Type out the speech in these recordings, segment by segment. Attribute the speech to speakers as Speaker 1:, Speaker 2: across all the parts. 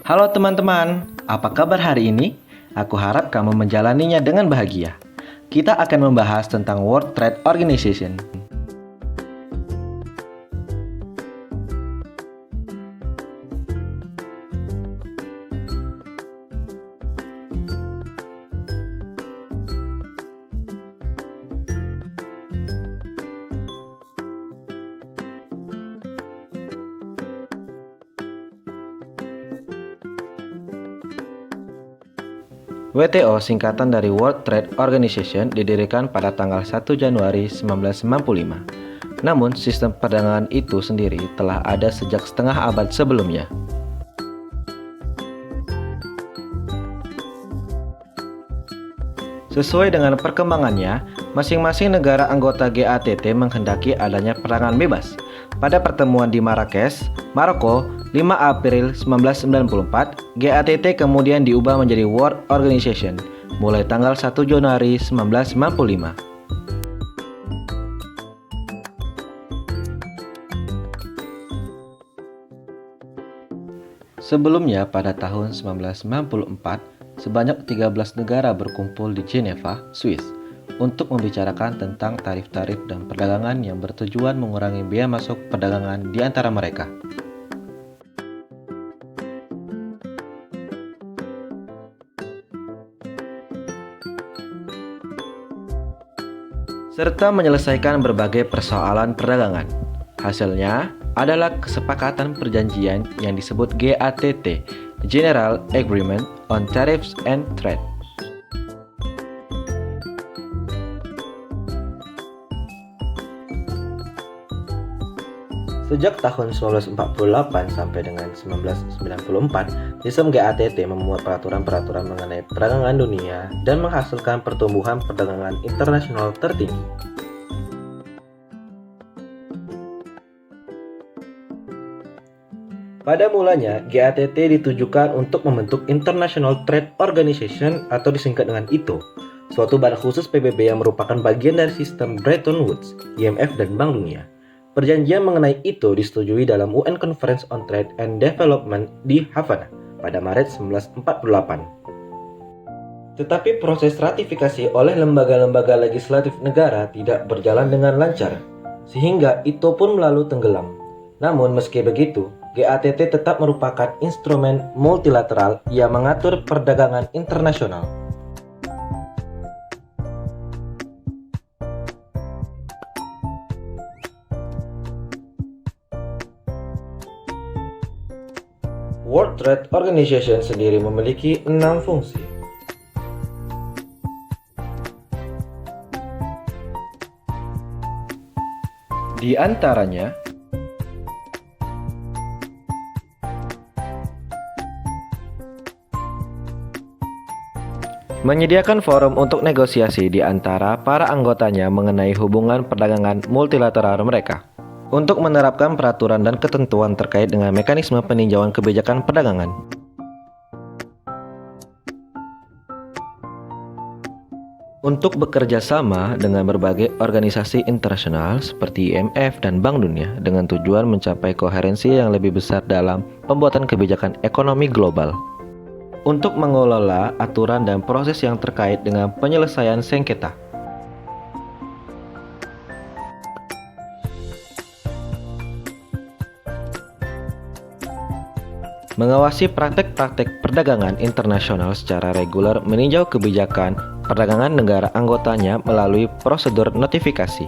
Speaker 1: Halo teman-teman, apa kabar hari ini? Aku harap kamu menjalaninya dengan bahagia. Kita akan membahas tentang World Trade Organization. WTO singkatan dari World Trade Organization didirikan pada tanggal 1 Januari 1995. Namun, sistem perdagangan itu sendiri telah ada sejak setengah abad sebelumnya. Sesuai dengan perkembangannya, masing-masing negara anggota GATT menghendaki adanya perdagangan bebas. Pada pertemuan di Marrakesh, Maroko, 5 April 1994, GATT kemudian diubah menjadi World Organization mulai tanggal 1 Januari 1995. Sebelumnya pada tahun 1994, sebanyak 13 negara berkumpul di Geneva, Swiss, untuk membicarakan tentang tarif-tarif dan perdagangan yang bertujuan mengurangi biaya masuk perdagangan di antara mereka. Serta menyelesaikan berbagai persoalan perdagangan. Hasilnya adalah kesepakatan perjanjian yang disebut GATT, General Agreement on Tariffs and Trade. Sejak tahun 1948 sampai dengan 1994, sistem GATT memuat peraturan-peraturan mengenai perdagangan dunia dan menghasilkan pertumbuhan perdagangan internasional tertinggi. Pada mulanya, GATT ditujukan untuk membentuk International Trade Organization atau disingkat dengan ITO, suatu badan khusus PBB yang merupakan bagian dari sistem Bretton Woods, IMF dan Bank Dunia. Perjanjian mengenai ITO disetujui dalam UN Conference on Trade and Development di Havana pada Maret 1948. Tetapi proses ratifikasi oleh lembaga-lembaga legislatif negara tidak berjalan dengan lancar, sehingga ITO pun lalu tenggelam. Namun meski begitu, GATT tetap merupakan instrumen multilateral yang mengatur perdagangan internasional. World Trade Organization sendiri memiliki 6 fungsi. Di antaranya, menyediakan forum untuk negosiasi di antara para anggotanya mengenai hubungan perdagangan multilateral mereka, untuk menerapkan peraturan dan ketentuan terkait dengan mekanisme peninjauan kebijakan perdagangan, untuk bekerja sama dengan berbagai organisasi internasional seperti IMF dan Bank Dunia dengan tujuan mencapai koherensi yang lebih besar dalam pembuatan kebijakan ekonomi global, untuk mengelola aturan dan proses yang terkait dengan penyelesaian sengketa, mengawasi praktek-praktek perdagangan internasional secara reguler, meninjau kebijakan perdagangan negara anggotanya melalui prosedur notifikasi,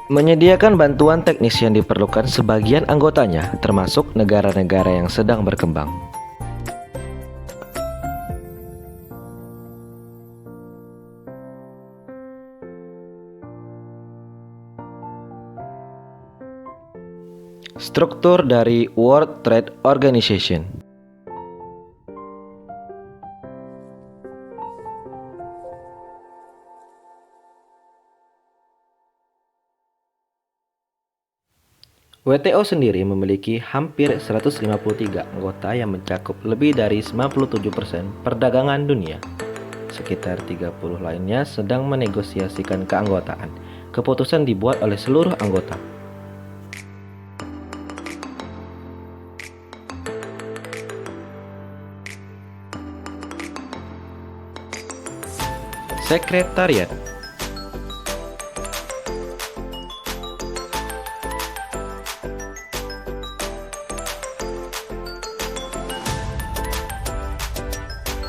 Speaker 1: menyediakan bantuan teknis yang diperlukan sebagian anggotanya, termasuk negara-negara yang sedang berkembang. Struktur dari World Trade Organization. WTO sendiri memiliki hampir 153 anggota yang mencakup lebih dari 97% perdagangan dunia. sekitar 30 lainnya sedang menegosiasikan keanggotaan. Keputusan dibuat oleh seluruh anggota. Sekretariat.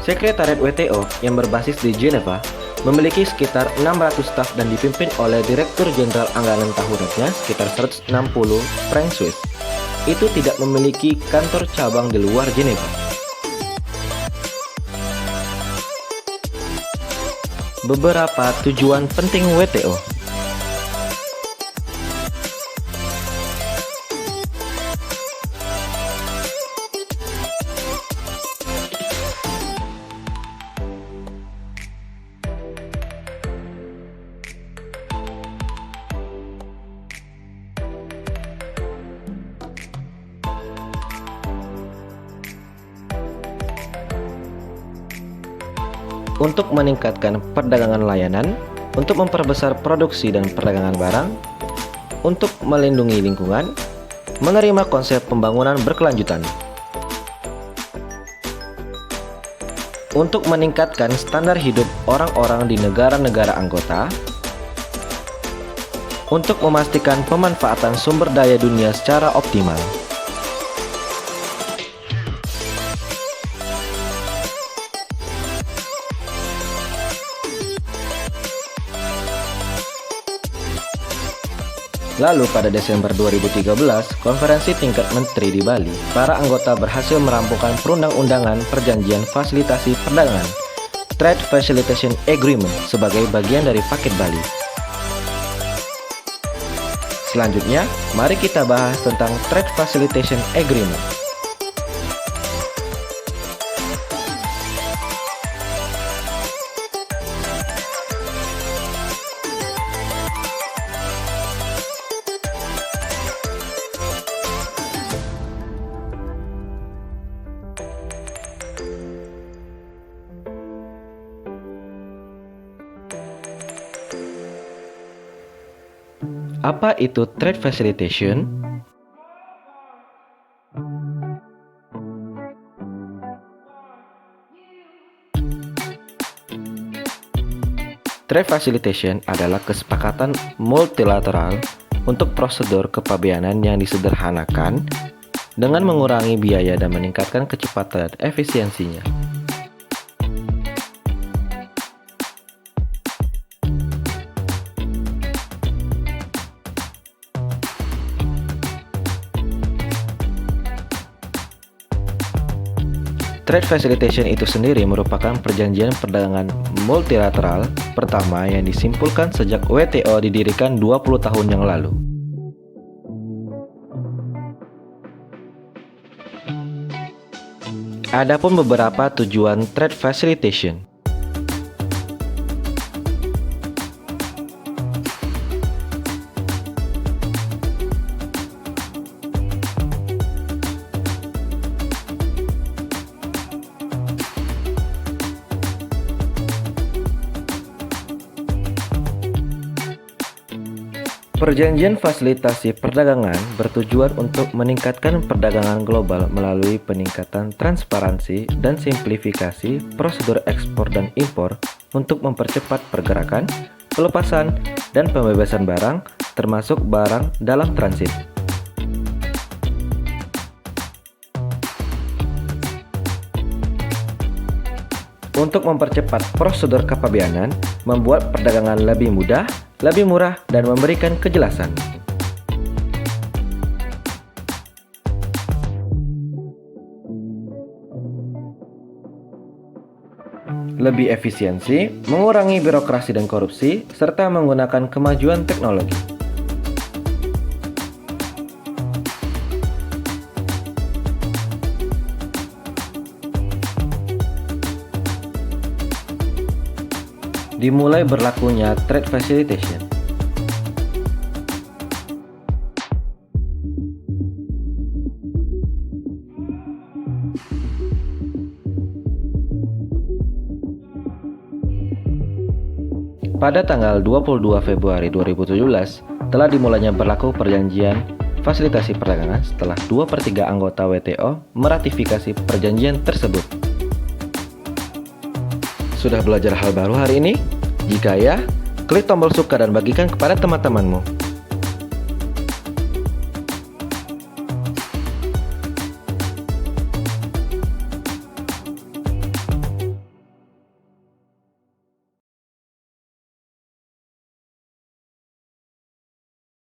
Speaker 1: Sekretariat WTO yang berbasis di Geneva memiliki sekitar 600 staf dan dipimpin oleh Direktur Jenderal Anggaran tahunannya sekitar 160 franc Swiss. Itu tidak memiliki kantor cabang di luar Geneva. Beberapa tujuan penting WTO. Untuk meningkatkan perdagangan layanan, untuk memperbesar produksi dan perdagangan barang, untuk melindungi lingkungan, menerima konsep pembangunan berkelanjutan, untuk meningkatkan standar hidup orang-orang di negara-negara anggota, untuk memastikan pemanfaatan sumber daya dunia secara optimal. Lalu pada Desember 2013, konferensi tingkat menteri di Bali, para anggota berhasil merampungkan perundang-undangan perjanjian fasilitasi perdagangan Trade Facilitation Agreement sebagai bagian dari paket Bali. Selanjutnya, mari kita bahas tentang Trade Facilitation Agreement. Apa itu trade facilitation? Trade facilitation adalah kesepakatan multilateral untuk prosedur kepabeanan yang disederhanakan dengan mengurangi biaya dan meningkatkan kecepatan dan efisiensinya. Trade facilitation itu sendiri merupakan perjanjian perdagangan multilateral pertama yang disimpulkan sejak WTO didirikan 20 tahun yang lalu. Adapun beberapa tujuan trade facilitation. Perjanjian fasilitasi perdagangan bertujuan untuk meningkatkan perdagangan global melalui peningkatan transparansi dan simplifikasi prosedur ekspor dan impor untuk mempercepat pergerakan, pelepasan, dan pembebasan barang, termasuk barang dalam transit. Untuk mempercepat prosedur kepabeanan, membuat perdagangan lebih mudah, lebih murah, dan memberikan kejelasan. Lebih efisiensi, mengurangi birokrasi dan korupsi, serta menggunakan kemajuan teknologi. Dimulai berlakunya trade facilitation. Pada tanggal 22 Februari 2017, telah dimulainya berlaku perjanjian fasilitasi perdagangan setelah 2/3 anggota WTO meratifikasi perjanjian tersebut. Sudah belajar hal baru hari ini? Jika ya, klik tombol suka dan bagikan kepada teman-temanmu.